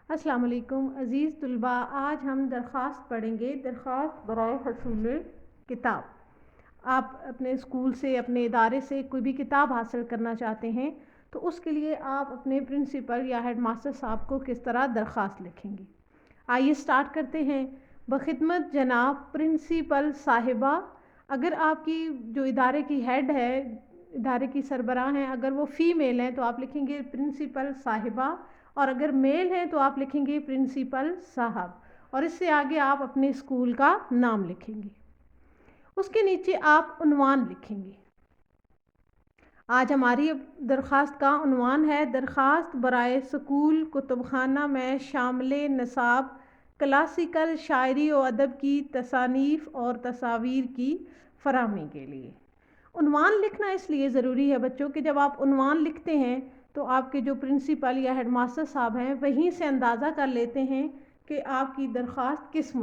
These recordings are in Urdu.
السلام علیکم عزیز طلباء، آج ہم درخواست پڑھیں گے، درخواست برائے حصول کتاب۔ آپ اپنے اسکول سے، اپنے ادارے سے کوئی بھی کتاب حاصل کرنا چاہتے ہیں تو اس کے لیے آپ اپنے پرنسپل یا ہیڈ ماسٹر صاحب کو کس طرح درخواست لکھیں گے۔ آئیے سٹارٹ کرتے ہیں۔ بخدمت جناب پرنسپل صاحبہ، اگر آپ کی جو ادارے کی ہیڈ ہے، ادارے کی سربراہ ہیں، اگر وہ فیمیل ہیں تو آپ لکھیں گے پرنسپل صاحبہ، اور اگر میل ہیں تو آپ لکھیں گے پرنسپل صاحب، اور اس سے آگے آپ اپنے اسکول کا نام لکھیں گے۔ اس کے نیچے آپ عنوان لکھیں گے۔ آج ہماری درخواست کا عنوان ہے درخواست برائے اسکول کتب خانہ میں شامل نصاب کلاسیکل شاعری و ادب کی تصانیف اور تصاویر کی فراہمی کے لیے۔ عنوان لکھنا اس لیے ضروری ہے بچوں کہ جب آپ عنوان لکھتے ہیں تو آپ کے جو پرنسپل یا ہیڈ ماسٹر صاحب ہیں وہیں سے اندازہ کر لیتے ہیں کہ آپ کی درخواست کس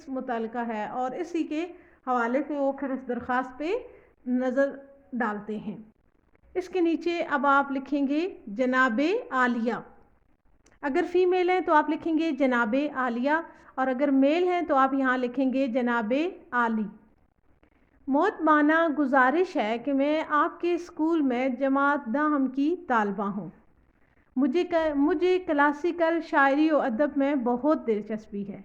متعلقہ ہے اور اسی کے حوالے سے وہ پھر اس درخواست پہ نظر ڈالتے ہیں۔ اس کے نیچے اب آپ لکھیں گے جناب عالیہ۔ اگر فیمیل ہیں تو آپ لکھیں گے جناب عالیہ، اور اگر میل ہیں تو آپ یہاں لکھیں گے جناب عالی۔ محترمانہ گزارش ہے کہ میں آپ کے اسکول میں جماعت داہم کی طالبہ ہوں۔ مجھے کلاسیکل شاعری و ادب میں بہت دلچسپی ہے۔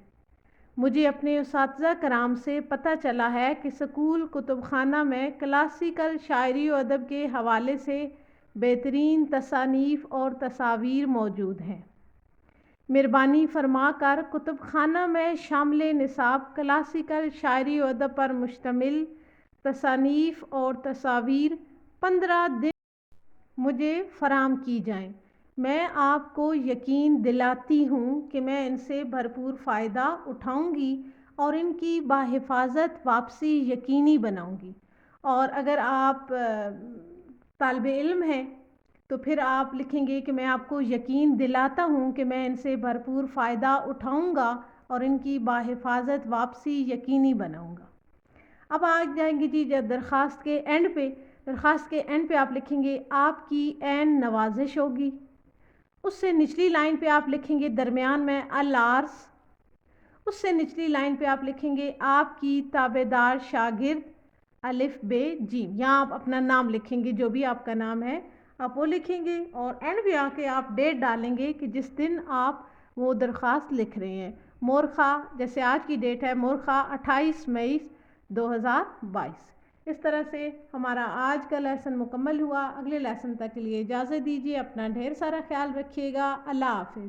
مجھے اپنے اساتذہ کرام سے پتہ چلا ہے کہ اسکول کتب خانہ میں کلاسیکل شاعری و ادب کے حوالے سے بہترین تصانیف اور تصاویر موجود ہیں۔ مہربانی فرما کر کتب خانہ میں شامل نصاب کلاسیکل شاعری و ادب پر مشتمل تصانیف اور تصاویر 15 دن مجھے فراہم کی جائیں۔ میں آپ کو یقین دلاتی ہوں کہ میں ان سے بھرپور فائدہ اٹھاؤں گی اور ان کی بحفاظت واپسی یقینی بناؤں گی۔ اور اگر آپ طالب علم ہیں تو پھر آپ لکھیں گے کہ میں آپ کو یقین دلاتا ہوں کہ میں ان سے بھرپور فائدہ اٹھاؤں گا اور ان کی بحفاظت واپسی یقینی بناؤں گا۔ اب آ جائیں گے جی درخواست کے اینڈ پہ آپ لکھیں گے آپ کی عین نوازش ہوگی۔ اس سے نچلی لائن پہ آپ لکھیں گے درمیان میں العرض۔ اس سے نچلی لائن پہ آپ لکھیں گے آپ کی تابعدار شاگرد الف ب جیم۔ یہاں آپ اپنا نام لکھیں گے، جو بھی آپ کا نام ہے آپ وہ لکھیں گے، اور اینڈ پہ آ کے آپ ڈیٹ ڈالیں گے کہ جس دن آپ وہ درخواست لکھ رہے ہیں۔ مورخہ جیسے آج کی ڈیٹ ہے، مورخہ 28 مئی 2022۔ اس طرح سے ہمارا آج کا لیسن مکمل ہوا۔ اگلے لیسن تک کے لیے اجازت دیجیے، اپنا ڈھیر سارا خیال رکھیے گا۔ اللہ حافظ۔